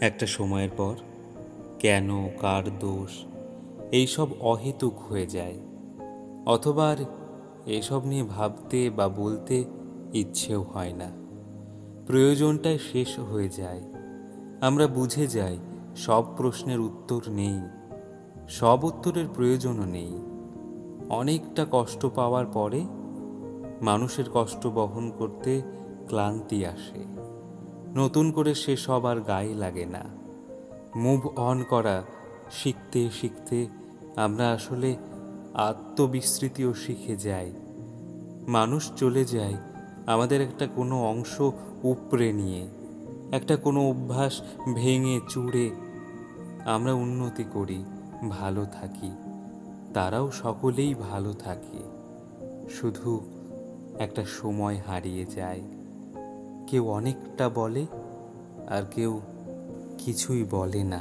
একটা সময়ের পর কেন, কার দোষ, এইসব অহেতুক হয়ে যায়, অথবা আর এসব নিয়ে ভাবতে বা বলতে ইচ্ছেও হয় না। প্রয়োজনটাই শেষ হয়ে যায়। আমরা বুঝে যাই সব প্রশ্নের উত্তর নেই, সব উত্তরের প্রয়োজনও নেই। অনেকটা কষ্ট পাওয়ার পরে মানুষের কষ্ট বহন করতে ক্লান্তি আসে। নতুন করে সে সব আর গায়ে লাগে না। মুভ অন করা শিখতে শিখতে আমরা আসলে আত্মবিস্মৃতিও শিখে যাই। মানুষ চলে যায় আমাদের একটা কোনো অংশ উপড়ে নিয়ে, একটা কোনো অভ্যাস ভেঙে চুড়ে। আমরা উন্নতি করি, ভালো থাকি, তারাও সকলেই ভালো থাকে। শুধু একটা সময় হারিয়ে যায়। কেউ অনেকটা বলে আর কেউ কিছুই বলে না।